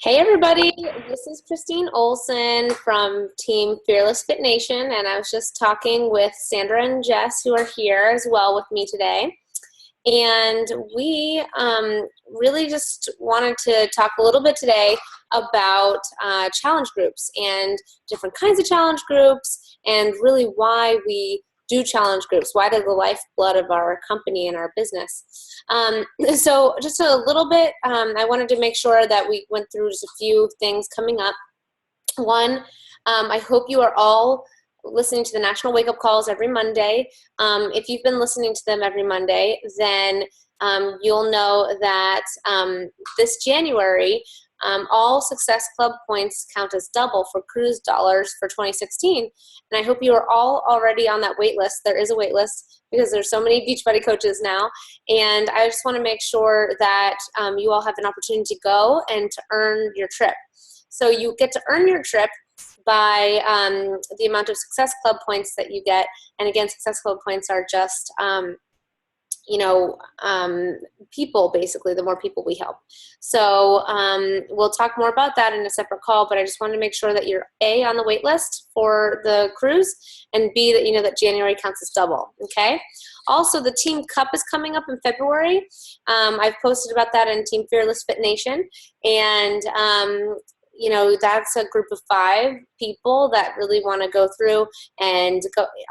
Hey everybody, this is Christine Olson from Team Fearless Fit Nation, and I was just talking with Sandra and Jess, who are here as well with me today. And we really just wanted to talk a little bit today about challenge groups and different kinds of challenge groups, and really why we do challenge groups, why they're the lifeblood of our company and our business. So just a little bit, I wanted to make sure that we went through just a few things coming up. One, I hope you are all listening to the National Wake Up Calls every Monday. If you've been listening to them every Monday, then you'll know that this January, all Success Club points count as double for cruise dollars for 2016. And I hope you are all already on that wait list. There is a wait list because there's so many Beachbody coaches now. And I just want to make sure that you all have an opportunity to go and to earn your trip. So you get to earn your trip by the amount of Success Club points that you get. And again, Success Club points are just people, basically, the more people we help. So we'll talk more about that in a separate call, but I just wanted to make sure that you're A, on the wait list for the cruise, and B, that you know that January counts as double, okay? Also, the Team Cup is coming up in February. I've posted about that in Team Fearless Fit Nation, and that's a group of 5 people that really want to go through and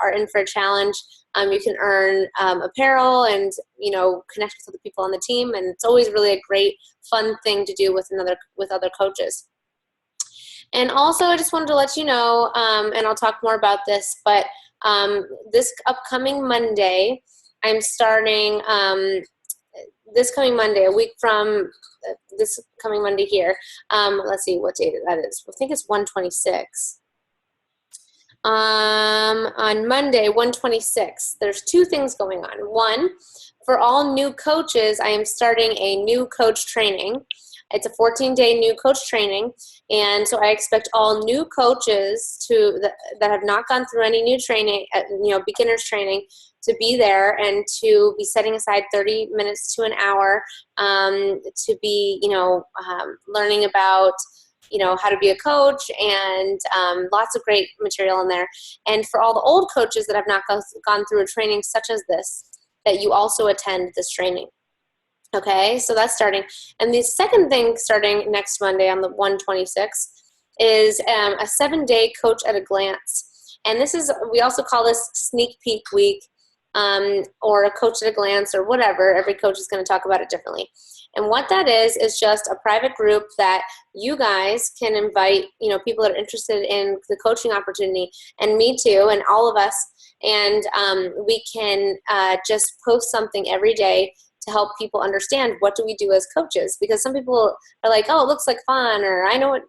are in for a challenge. You can earn apparel and, connect with other people on the team. And it's always really a great, fun thing to do with other coaches. And also, I just wanted to let you know, and I'll talk more about this, but this upcoming Monday, I'm starting this coming Monday, a week from this coming Monday here. Let's see what date that is. I think it's 1/26. On Monday, 1/26, there's 2 things going on. One, for all new coaches, I am starting a new coach training. It's a 14-day new coach training, and so I expect all new coaches that have not gone through any new training, beginners training, to be there and to be setting aside 30 minutes to an hour to be, learning about how to be a coach, and lots of great material in there. And for all the old coaches that have not gone through a training such as this, that you also attend this training. Okay, so that's starting. And the second thing starting next Monday on the 1/26 is a 7-day coach at a glance. And we also call this sneak peek week, or a coach at a glance, or whatever. Every coach is going to talk about it differently. And what that is just a private group that you guys can invite, people that are interested in the coaching opportunity, and me too, and all of us. And we can just post something every day to help people understand what do we do as coaches. Because some people are like, oh, it looks like fun, or I know what,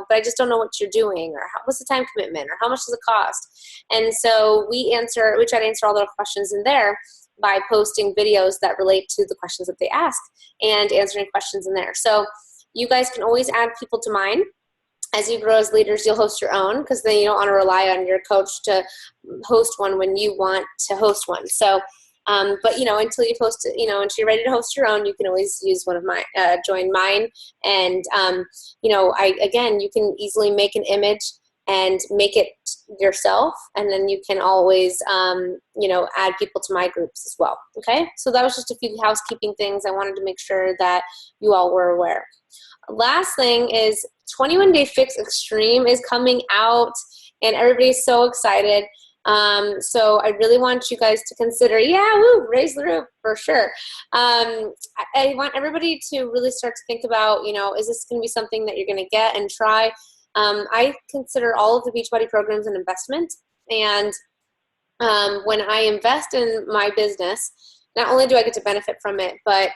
but I just don't know what you're doing, or what's the time commitment, or how much does it cost? And so we try to answer all their questions in there by posting videos that relate to the questions that they ask and answering questions in there. So you guys can always add people to mine. As you grow as leaders, you'll host your own, because then you don't want to rely on your coach to host one when you want to host one. So, but until you post it, until you're ready to host your own, you can always use one of mine, join mine. And, you can easily make an image and make it yourself, and then you can always, add people to my groups as well. Okay, so that was just a few housekeeping things I wanted to make sure that you all were aware. Last thing is 21 Day Fix Extreme is coming out, and everybody's so excited. So I really want you guys to consider, raise the roof for sure. I want everybody to really start to think about, is this going to be something that you're going to get and try? I consider all of the Beachbody programs an investment, and when I invest in my business, not only do I get to benefit from it, but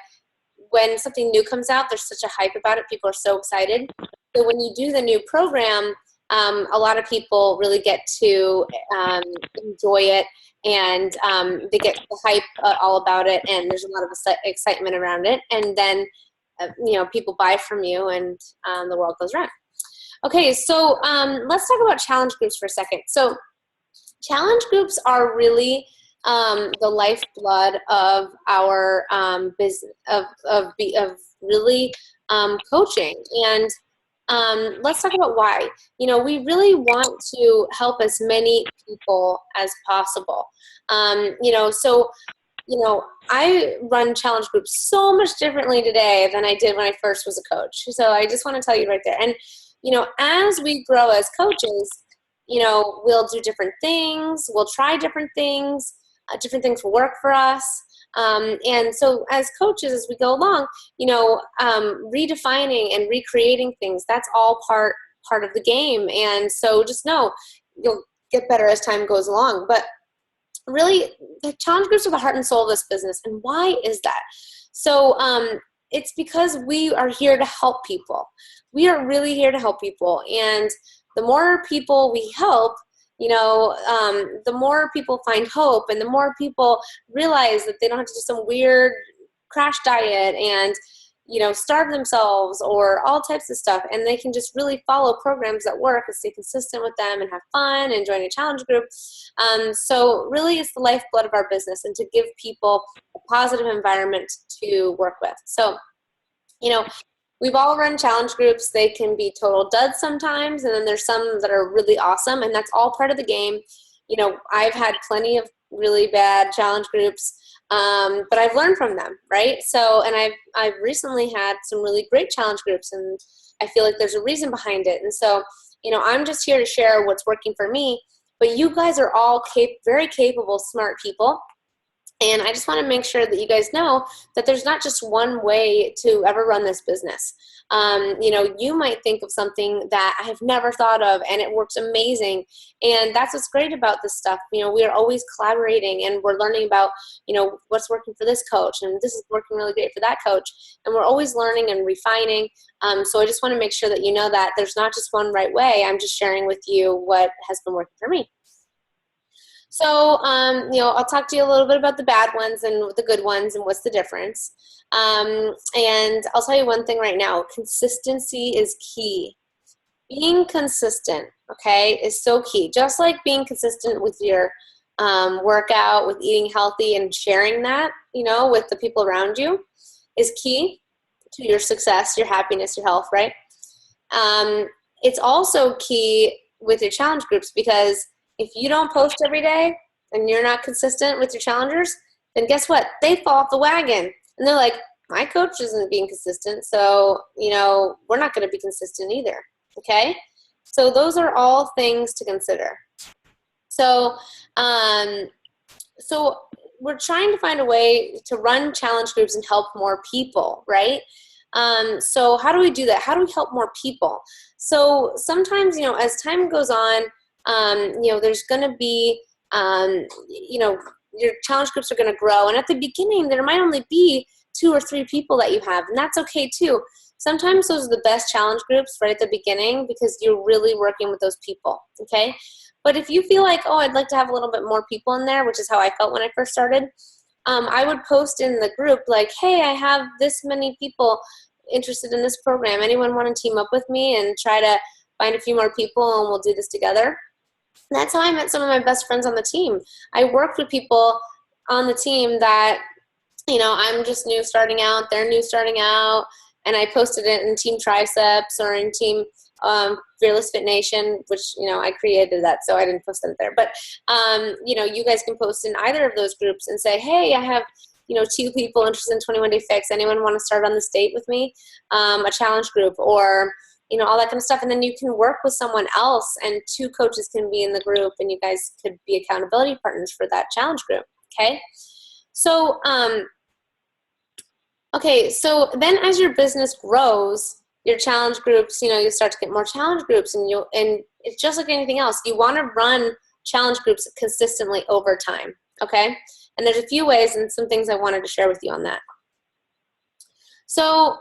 when something new comes out, there's such a hype about it. People are so excited. So when you do the new program, a lot of people really get to enjoy it, and they get the hype all about it, and there's a lot of excitement around it. And then, people buy from you, and the world goes round. Okay, so let's talk about challenge groups for a second. So challenge groups are really the lifeblood of our business, of really coaching. And let's talk about why. We really want to help as many people as possible. So I run challenge groups so much differently today than I did when I first was a coach. So I just want to tell you right there. And, as we grow as coaches, we'll do different things. We'll try different things. Different things will work for us. And so as coaches, as we go along, redefining and recreating things, that's all part of the game. And so just know you'll get better as time goes along. But really, the challenge groups are the heart and soul of this business. And why is that? So it's because we are here to help people. We are really here to help people. And the more people we help, the more people find hope, and the more people realize that they don't have to do some weird crash diet and, starve themselves or all types of stuff. And they can just really follow programs that work and stay consistent with them and have fun and join a challenge group. So really it's the lifeblood of our business, and to give people a positive environment to work with. So, we've all run challenge groups. They can be total duds sometimes, and then there's some that are really awesome, and that's all part of the game. I've had plenty of really bad challenge groups, but I've learned from them, right? So, and I've recently had some really great challenge groups, and I feel like there's a reason behind it. And so, I'm just here to share what's working for me, but you guys are all very capable, smart people. And I just want to make sure that you guys know that there's not just one way to ever run this business. You might think of something that I have never thought of, and it works amazing. And that's what's great about this stuff. We are always collaborating, and we're learning about, what's working for this coach, and this is working really great for that coach. And we're always learning and refining. So I just want to make sure that you know that there's not just one right way. I'm just sharing with you what has been working for me. So, I'll talk to you a little bit about the bad ones and the good ones and what's the difference. And I'll tell you one thing right now. Consistency is key. Being consistent, okay, is so key. Just like being consistent with your workout, with eating healthy and sharing that, with the people around you is key to your success, your happiness, your health, right? It's also key with your challenge groups, because if you don't post every day and you're not consistent with your challengers, then guess what? They fall off the wagon. And they're like, my coach isn't being consistent, so, we're not going to be consistent either, okay? So those are all things to consider. So, we're trying to find a way to run challenge groups and help more people, right? So how do we do that? How do we help more people? So sometimes, as time goes on, there's going to be, your challenge groups are going to grow. And at the beginning, there might only be 2 or 3 people that you have, and that's okay too. Sometimes those are the best challenge groups right at the beginning, because you're really working with those people, okay? But if you feel like, I'd like to have a little bit more people in there, which is how I felt when I first started, I would post in the group like, hey, I have this many people interested in this program. Anyone want to team up with me and try to find a few more people, and we'll do this together? That's how I met some of my best friends on the team. I worked with people on the team that, I'm just new starting out, they're new starting out, and I posted it in Team Triceps or in Team Fearless Fit Nation, which, I created that, so I didn't post them there. But, you guys can post in either of those groups and say, hey, I have, 2 people interested in 21 Day Fix. Anyone want to start on this date with me? A challenge group, or all that kind of stuff. And then you can work with someone else, and 2 coaches can be in the group, and you guys could be accountability partners for that challenge group. Okay. So, so then as your business grows, your challenge groups, you start to get more challenge groups, and it's just like anything else. You want to run challenge groups consistently over time. Okay. And there's a few ways and some things I wanted to share with you on that. So,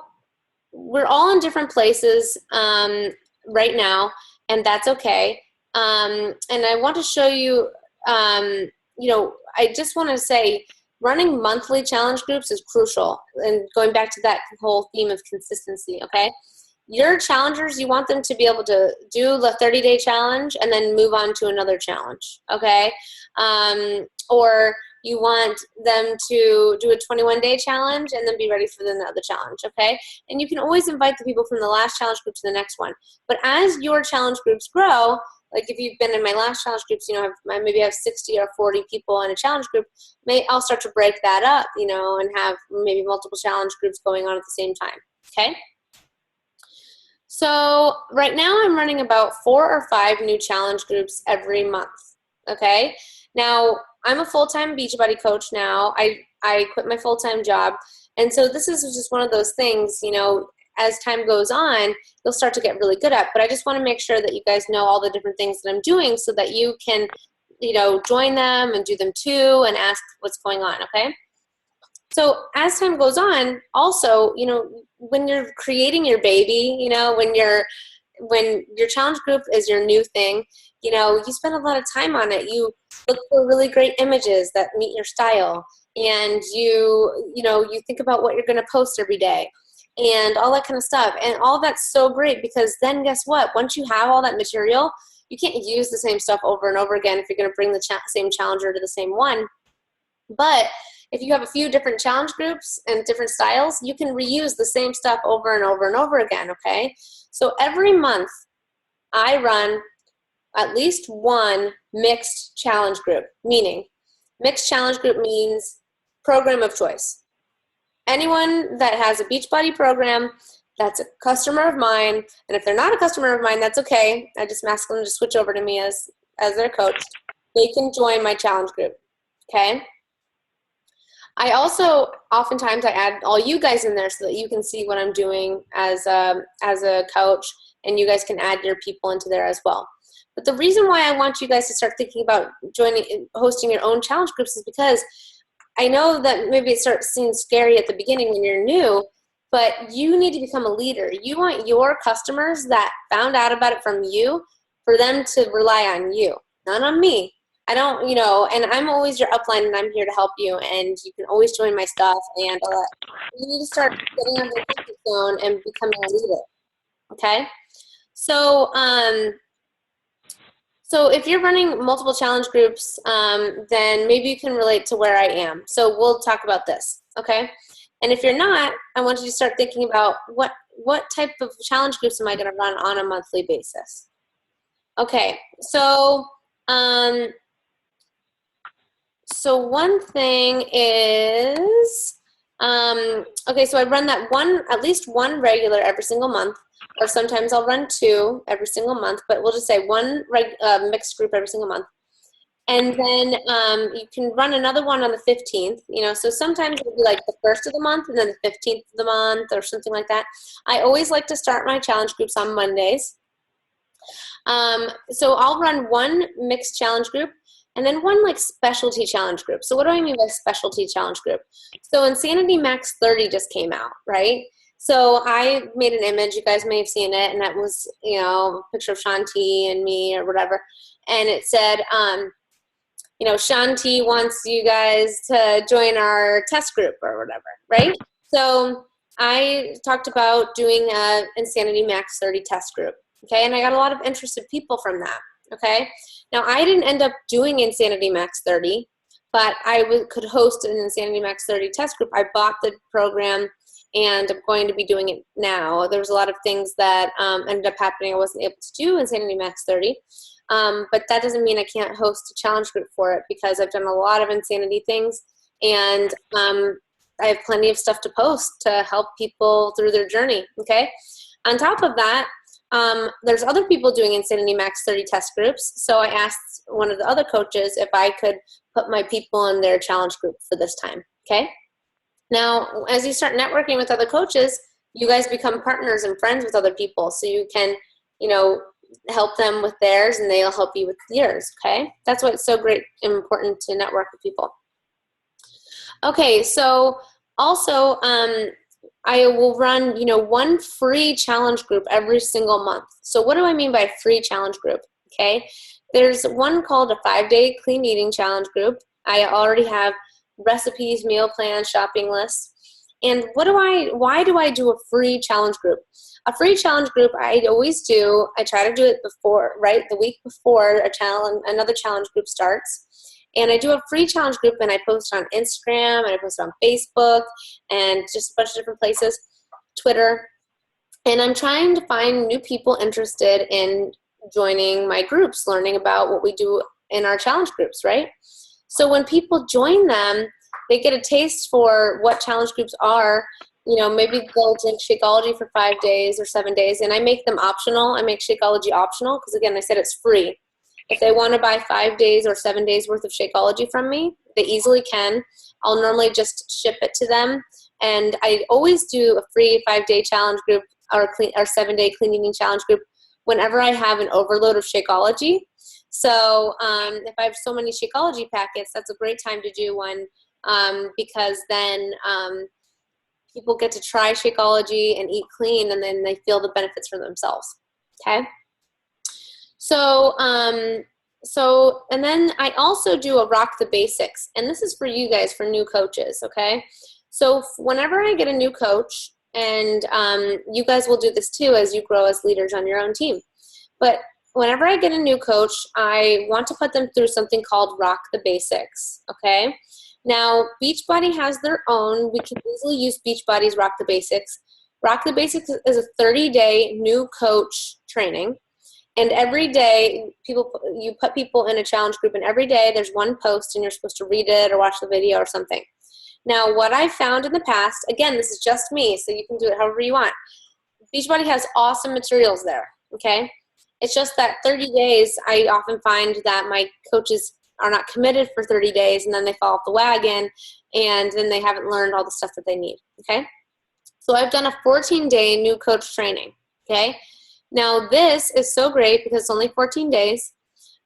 we're all in different places right now, and that's okay. And I want to show you, I just want to say running monthly challenge groups is crucial. And going back to that whole theme of consistency, okay? Your challengers, you want them to be able to do the 30-day challenge and then move on to another challenge, okay? Or you want them to do a 21-day challenge and then be ready for another challenge, okay? And you can always invite the people from the last challenge group to the next one. But as your challenge groups grow, like if you've been in my last challenge groups, you know, maybe I have 60 or 40 people in a challenge group, I'll start to break that up, you know, and have maybe multiple challenge groups going on at the same time, okay? So right now I'm running about 4 or 5 new challenge groups every month, okay? Now, I'm a full-time Beachbody coach now. I quit my full-time job, and so this is just one of those things, you know, as time goes on, you'll start to get really good at. But I just want to make sure that you guys know all the different things that I'm doing so that you can, you know, join them and do them too and ask what's going on, okay? So as time goes on, also, you know, when you're creating your baby, you know, when your challenge group is your new thing, you know, you spend a lot of time on it. You look for really great images that meet your style, and you know, you think about what you're going to post every day and all that kind of stuff. And all that's so great, because then guess what? Once you have all that material, you can't use the same stuff over and over again if you're going to bring the same challenger to the same one. But if you have a few different challenge groups and different styles, you can reuse the same stuff over and over and over again, okay? So every month, I run at least one mixed challenge group, meaning mixed challenge group means program of choice. Anyone that has a Beachbody program that's a customer of mine, and if they're not a customer of mine, that's okay. I just ask them to switch over to me as their coach. They can join my challenge group, okay? I also, oftentimes I add all you guys in there so that you can see what I'm doing as a coach, and you guys can add your people into there as well. But the reason why I want you guys to start thinking about hosting your own challenge groups is because I know that maybe it starts seeming scary at the beginning when you're new, but you need to become a leader. You want your customers that found out about it from you, for them to rely on you, not on me. I don't, you know, and I'm always your upline, and I'm here to help you, and you can always join my stuff, and you need to start getting out of your comfort zone and becoming a leader, okay? So, so if you're running multiple challenge groups, then maybe you can relate to where I am. So we'll talk about this, okay? And if you're not, I want you to start thinking about what type of challenge groups am I going to run on a monthly basis? Okay, so so one thing is, okay, so I run that at least one regular every single month, or sometimes I'll run 2 every single month, but we'll just say one mixed group every single month. And then you can run another one on the 15th, you know, so sometimes it'll be like the 1st of the month and then the 15th of the month or something like that. I always like to start my challenge groups on Mondays. So I'll run one mixed challenge group and then one like specialty challenge group. So what do I mean by specialty challenge group? So Insanity Max 30 just came out, right? So I made an image, you guys may have seen it, and that was, you know, a picture of Shanti and me or whatever. And it said, you know, Shanti wants you guys to join our test group or whatever, right? So I talked about doing a Insanity Max 30 test group, okay? And I got a lot of interested people from that, okay? Now, I didn't end up doing Insanity Max 30, but I could host an Insanity Max 30 test group. I bought the program, and I'm going to be doing it now. There was a lot of things that ended up happening. I wasn't able to do Insanity Max 30, but that doesn't mean I can't host a challenge group for it, because I've done a lot of insanity things, and I have plenty of stuff to post to help people through their journey, okay? On top of that, there's other people doing Insanity Max 30 test groups, so I asked one of the other coaches if I could put my people in their challenge group for this time, okay? Now, as you start networking with other coaches, you guys become partners and friends with other people, so you can, you know, help them with theirs, and they'll help you with yours, okay? That's why it's so great and important to network with people. Okay, so also, I will run, you know, one free challenge group every single month. So what do I mean by free challenge group, okay? There's one called a 5-day clean eating challenge group. I already have recipes, meal plans, shopping lists. And why do I do a free challenge group? A free challenge group I always do, I try to do it before, right, the week before another challenge group starts. And I do a free challenge group, and I post on Instagram, and I post on Facebook, and just a bunch of different places, Twitter. And I'm trying to find new people interested in joining my groups, learning about what we do in our challenge groups, right? So when people join them, they get a taste for what challenge groups are. You know, maybe they'll drink Shakeology for 5 days or 7 days, and I make them optional. I make Shakeology optional because, again, I said it's free. If they want to buy 5 days or 7 days worth of Shakeology from me, they easily can. I'll normally just ship it to them. And I always do a free 5-day challenge group or 7-day clean eating challenge group whenever I have an overload of Shakeology. So if I have so many Shakeology packets, that's a great time to do one because then people get to try Shakeology and eat clean, and then they feel the benefits for themselves. Okay. So, and then I also do a Rock the Basics, and this is for you guys, for new coaches, okay? So whenever I get a new coach, and you guys will do this too as you grow as leaders on your own team, but whenever I get a new coach, I want to put them through something called Rock the Basics, okay? Now, Beachbody has their own. We can easily use Beachbody's Rock the Basics. Rock the Basics is a 30-day new coach training. And every day, you put people in a challenge group, and every day there's one post, and you're supposed to read it or watch the video or something. Now, what I've found in the past, again, this is just me, so you can do it however you want. Beachbody has awesome materials there, okay? It's just that 30 days, I often find that my coaches are not committed for 30 days, and then they fall off the wagon, and then they haven't learned all the stuff that they need, okay? So I've done a 14-day new coach training, okay? Now, this is so great because it's only 14 days,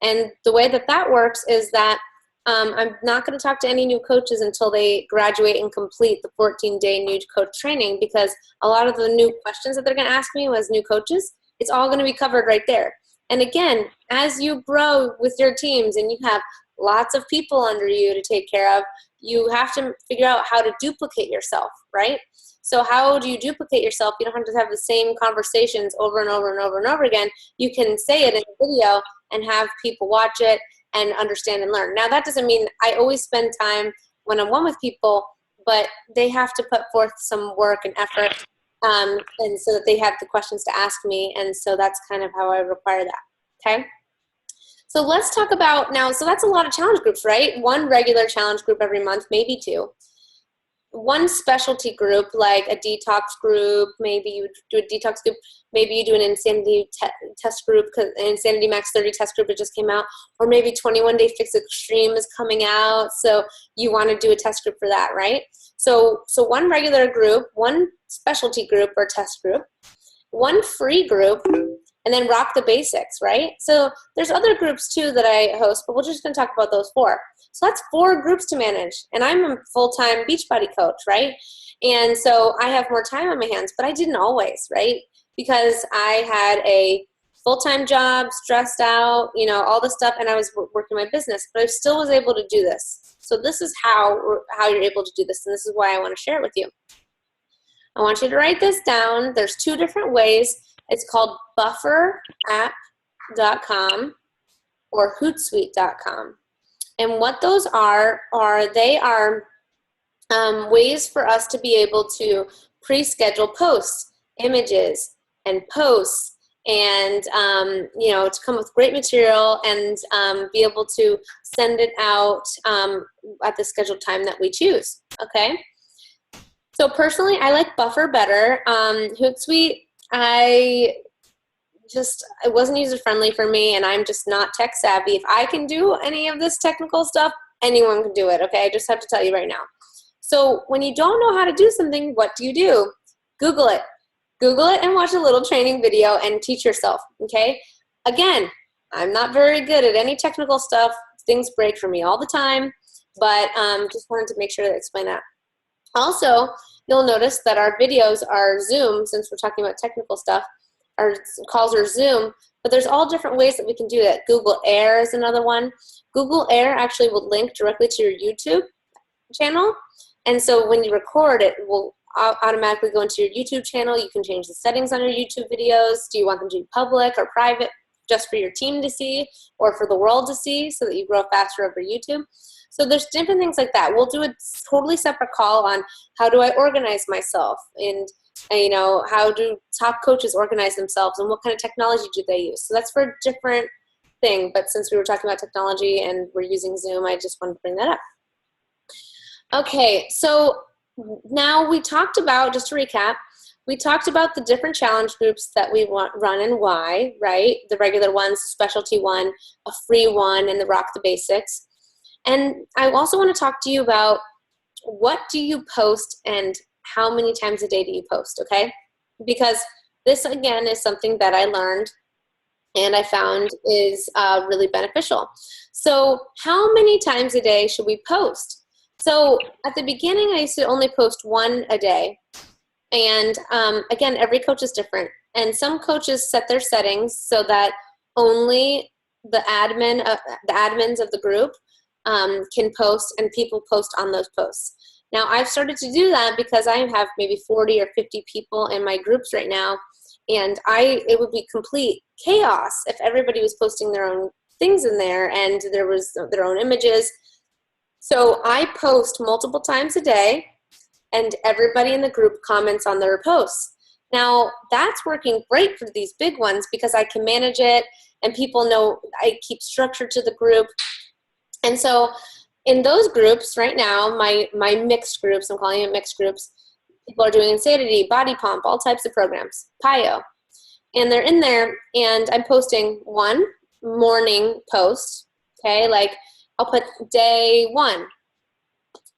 and the way that that works is that I'm not going to talk to any new coaches until they graduate and complete the 14-day new coach training, because a lot of the new questions that they're going to ask me as new coaches, it's all going to be covered right there. And again, as you grow with your teams and you have lots of people under you to take care of, you have to figure out how to duplicate yourself, right? So how do you duplicate yourself? You don't have to have the same conversations over and over and over and over again. You can say it in a video and have people watch it and understand and learn. Now, that doesn't mean I always spend time one-on-one with people, but they have to put forth some work and effort, and so that they have the questions to ask me, and so that's kind of how I require that, okay? So let's talk about now, so that's a lot of challenge groups, right? One regular challenge group every month, maybe two. One specialty group, like a detox group, maybe you do a detox group, maybe you do an insanity test group, because Insanity Max 30 test group that just came out, or maybe 21 Day Fix Extreme is coming out, so you want to do a test group for that, right? So one regular group, one specialty group or test group, one free group, and then Rock the Basics, right? So there's other groups too that I host, but we're just going to talk about those 4. So that's 4 groups to manage, and I'm a full-time Beachbody coach, right? And so I have more time on my hands, but I didn't always, right? Because I had a full-time job, stressed out, you know, all the stuff, and I was working my business, but I still was able to do this. So this is how you're able to do this, and this is why I want to share it with you. I want you to write this down. There's 2 different ways. It's called bufferapp.com or hootsuite.com. And what those are they are ways for us to be able to pre-schedule posts, images, and posts, and you know, to come with great material and be able to send it out at the scheduled time that we choose, okay? So personally, I like Buffer better. Hootsuite, it wasn't user-friendly for me, and I'm just not tech savvy. If I can do any of this technical stuff, anyone can do it, okay? I just have to tell you right now. So when you don't know how to do something, what do? Google it. Google it and watch a little training video and teach yourself, okay? Again, I'm not very good at any technical stuff. Things break for me all the time, but just wanted to make sure to explain that. Also, you'll notice that our videos are Zoom, since we're talking about technical stuff. Our calls are Zoom, but there's all different ways that we can do that. Google Air is another one. Google Air actually will link directly to your YouTube channel, and so when you record, it will automatically go into your YouTube channel. You can change the settings on your YouTube videos. Do you want them to be public or private? just for your team to see or for the world to see so that you grow faster over YouTube. So there's different things like that. We'll do a totally separate call on how do I organize myself, and how do top coaches organize themselves, and what kind of technology do they use. So that's for a different thing. But since we were talking about technology and we're using Zoom, I just wanted to bring that up. Okay, so now we talked about, just to recap, we talked about the different challenge groups that we run and why, right? The regular ones, the specialty one, a free one, and the Rock the Basics. And I also want to talk to you about what do you post and how many times a day do you post, okay? Because this, again, is something that I learned and I found is really beneficial. So how many times a day should we post? So at the beginning, I used to only post one a day. And again, every coach is different. And some coaches set their settings so that only the admins of the group can post, and people post on those posts. Now, I've started to do that because I have maybe 40 or 50 people in my groups right now, and it would be complete chaos if everybody was posting their own things in there and there was their own images. So I post multiple times a day, and everybody in the group comments on their posts. Now, that's working great for these big ones because I can manage it, and people know I keep structure to the group. And so in those groups right now, my mixed groups, I'm calling it mixed groups, people are doing Insanity, Body Pump, all types of programs, PiYo. And they're in there, and I'm posting one morning post, okay? Like I'll put day 1.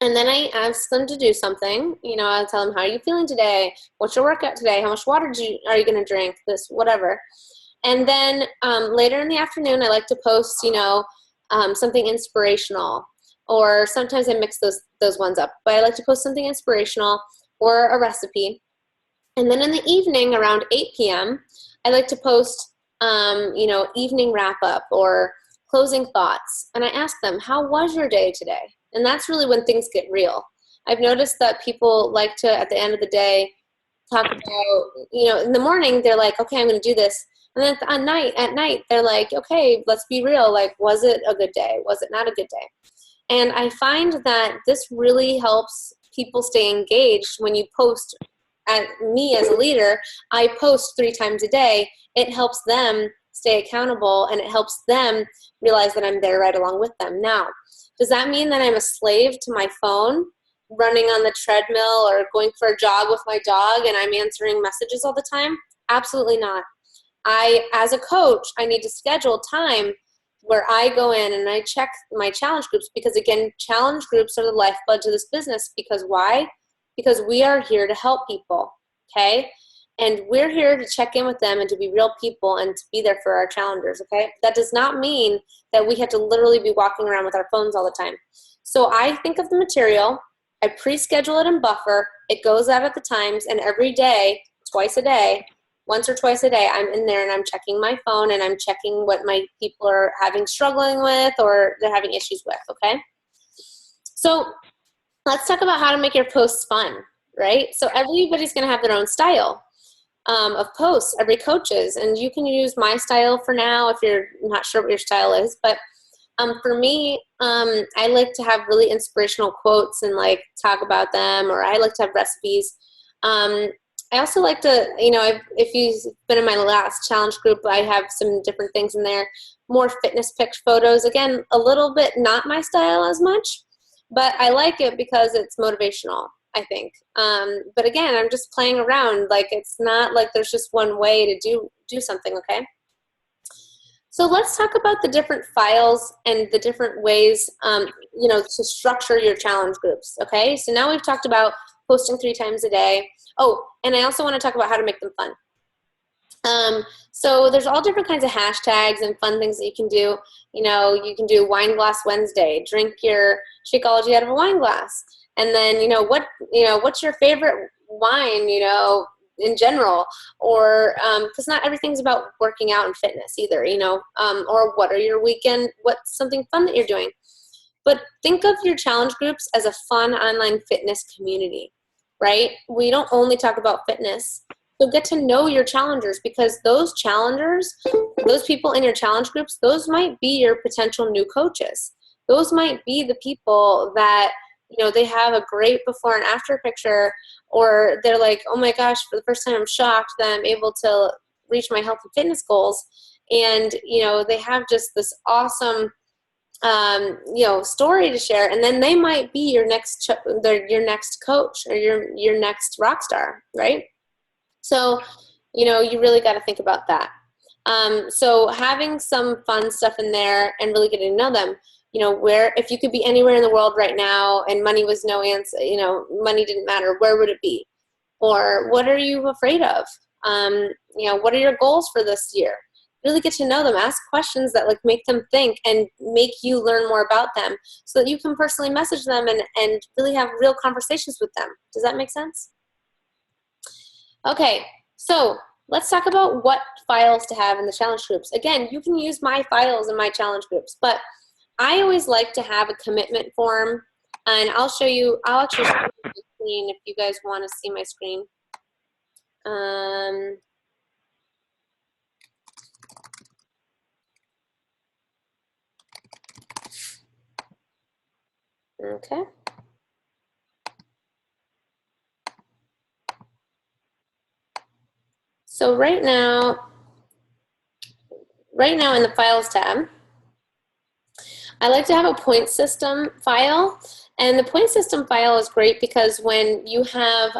And then I ask them to do something. I'll tell them, how are you feeling today? What's your workout today? How much water are you going to drink? This, whatever. And then later in the afternoon, I like to post, something inspirational. Or sometimes I mix those ones up. But I like to post something inspirational or a recipe. And then in the evening, around 8 p.m., I like to post, evening wrap-up or closing thoughts. And I ask them, how was your day today? And that's really when things get real. I've noticed that people like to, at the end of the day, talk about, in the morning, they're like, okay, I'm going to do this. And then at night, they're like, okay, let's be real. Like, was it a good day? Was it not a good day? And I find that this really helps people stay engaged when you post. At me as a leader, I post 3 times a day. It helps them stay accountable, and it helps them realize that I'm there right along with them. Now, does that mean that I'm a slave to my phone, running on the treadmill or going for a jog with my dog, and I'm answering messages all the time? Absolutely not. As a coach, I need to schedule time where I go in and I check my challenge groups, because again, challenge groups are the lifeblood to this business. Because why? Because we are here to help people, okay? And we're here to check in with them and to be real people and to be there for our challengers, okay? That does not mean that we have to literally be walking around with our phones all the time. So I think of the material, I pre-schedule it in Buffer, it goes out at the times, and every day, twice a day, once or twice a day, I'm in there and I'm checking my phone and I'm checking what my people are struggling with or they're having issues with, okay? So let's talk about how to make your posts fun, right? So everybody's going to have their own style of posts, every coach's, and you can use my style for now if you're not sure what your style is. But for me, I like to have really inspirational quotes and like talk about them, or I like to have recipes. I also like to, if you've been in my last challenge group, I have some different things in there, more fitness pic photos. Again, a little bit not my style as much, but I like it because it's motivational, I think. But again, I'm just playing around. Like, it's not like there's just one way to do something, okay? So let's talk about the different files and the different ways, to structure your challenge groups, okay? So now we've talked about posting 3 times a day. Oh, and I also want to talk about how to make them fun. So there's all different kinds of hashtags and fun things that you can do. You can do Wine Glass Wednesday, drink your Shakeology out of a wine glass. And then, what's your favorite wine, in general, or because not everything's about working out and fitness either, or what are your what's something fun that you're doing. But think of your challenge groups as a fun online fitness community, right? We don't only talk about fitness. So get to know your challengers, because those challengers, those people in your challenge groups, those might be your potential new coaches. Those might be the people that, you know, they have a great before and after picture, or they're like, oh my gosh, for the first time I'm shocked that I'm able to reach my health and fitness goals. And, you know, they have just this awesome, you know, story to share. And then they might be your next, your next coach, or your next rock star, right? So, you know, you really got to think about that. So having some fun stuff in there and really getting to know them, you know, where, if you could be anywhere in the world right now and money was no answer, you know, money didn't matter, where would it be? Or what are you afraid of? You know, what are your goals for this year? Really get to know them. Ask questions that like make them think and make you learn more about them, so that you can personally message them and really have real conversations with them. Does that make sense? Okay, so let's talk about what files to have in the challenge groups. Again, you can use my files in my challenge groups, but I always like to have a commitment form, and I'll show you, I'll actually show you the screen if you guys want to see my screen. Okay. So right now in the Files tab, I like to have a point system file. And the point system file is great because when you have,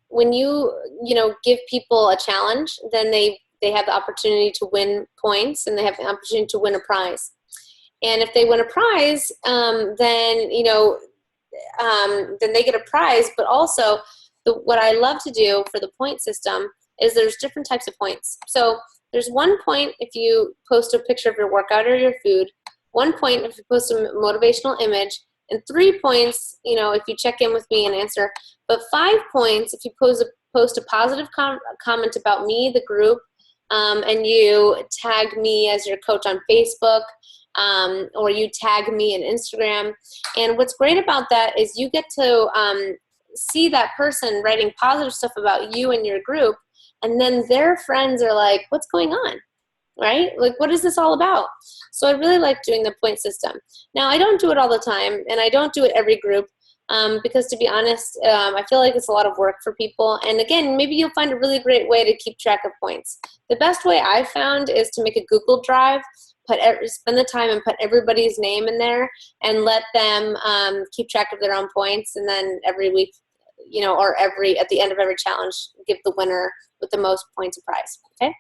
when you know, give people a challenge, then they have the opportunity to win points, and they have the opportunity to win a prize. And if they win a prize, then, you know, then they get a prize. But also, what I love to do for the point system is there's different types of points. So there's 1 point if you post a picture of your workout or your food, 1 point if you post a motivational image, and 3 points, you know, if you check in with me and answer. But 5 points if you post a positive comment about me, the group, and you tag me as your coach on Facebook, or you tag me in Instagram. And what's great about that is you get to see that person writing positive stuff about you and your group, and then their friends are like, what's going on? Right? Like, what is this all about? So I really like doing the point system. Now, I don't do it all the time, and I don't do it every group, because to be honest, I feel like it's a lot of work for people. And again, maybe you'll find a really great way to keep track of points. The best way I've found is to make a Google Drive, spend the time and put everybody's name in there, and let them keep track of their own points. And then every week, you know, or at the end of every challenge, give the winner with the most points a prize. Okay.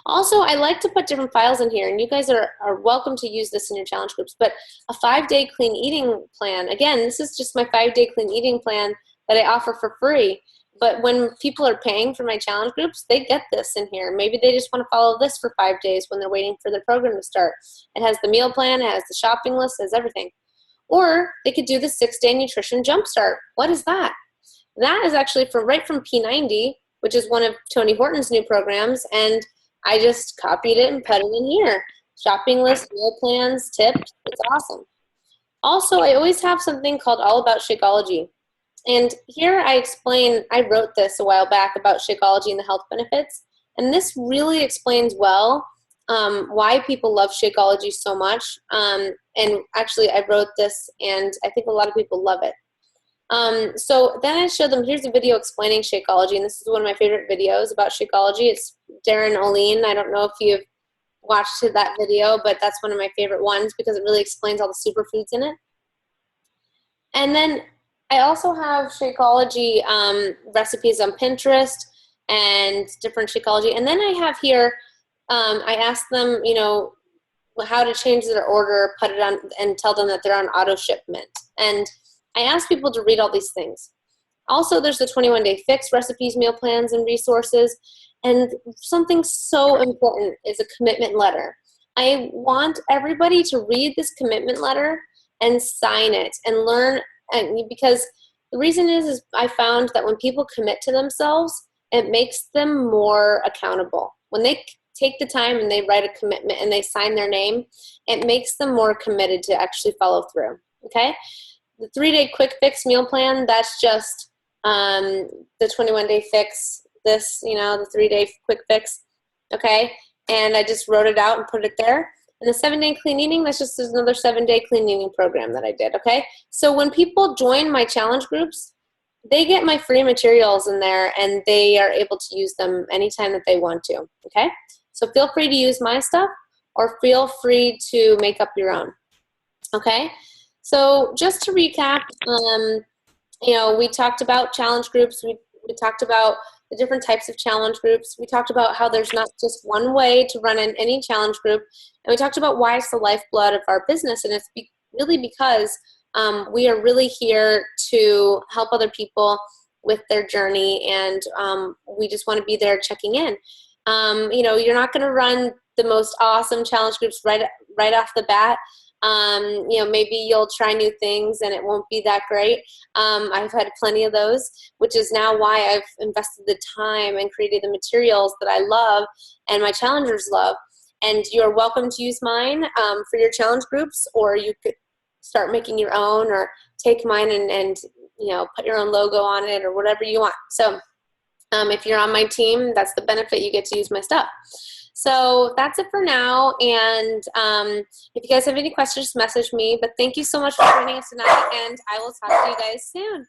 Also, I like to put different files in here, and you guys are welcome to use this in your challenge groups, but a 5-day clean eating plan. Again, this is just my 5-day clean eating plan that I offer for free. But when people are paying for my challenge groups, they get this in here. Maybe they just want to follow this for 5 days when they're waiting for their program to start. It has the meal plan, it has the shopping list, it has everything. Or they could do the 6-day nutrition jumpstart. What is that? That is actually right from P90, which is one of Tony Horton's new programs, and I just copied it and put it in here. Shopping list, meal plans, tips. It's awesome. Also, I always have something called All About Shakeology. And here I explain, I wrote this a while back about Shakeology and the health benefits. And this really explains well why people love Shakeology so much. And actually, I wrote this, and I think a lot of people love it. So then I showed them, here's a video explaining Shakeology, and this is one of my favorite videos about Shakeology. It's Darren Oline. I don't know if you've watched that video, but that's one of my favorite ones because it really explains all the superfoods in it. And then I also have Shakeology recipes on Pinterest and different Shakeology. And then I have here, I asked them, you know, how to change their order, put it on, and tell them that they're on auto shipment. And I ask people to read all these things. Also, there's the 21-day fix, recipes, meal plans, and resources. And something so important is a commitment letter. I want everybody to read this commitment letter and sign it and learn, because the reason is I found that when people commit to themselves, it makes them more accountable. When they take the time and they write a commitment and they sign their name, it makes them more committed to actually follow through, okay? The 3-day quick fix meal plan, that's just the 21-day fix, this, the 3-day quick fix, okay? And I just wrote it out and put it there. And the 7-day clean eating, that's just another 7-day clean eating program that I did, okay? So when people join my challenge groups, they get my free materials in there, and they are able to use them anytime that they want to, okay? So feel free to use my stuff, or feel free to make up your own, okay? So just to recap, we talked about challenge groups. We talked about the different types of challenge groups. We talked about how there's not just one way to run in any challenge group. And we talked about why it's the lifeblood of our business. And it's really because we are really here to help other people with their journey. And we just want to be there checking in. You're not going to run the most awesome challenge groups right off the bat. Maybe you'll try new things and it won't be that great. I've had plenty of those, which is now why I've invested the time and created the materials that I love and my challengers love. And you're welcome to use mine for your challenge groups, or you could start making your own, or take mine and put your own logo on it, or whatever you want. So if you're on my team, that's the benefit. You get to use my stuff. So that's it for now. And if you guys have any questions, message me. But thank you so much for joining us tonight, and I will talk to you guys soon.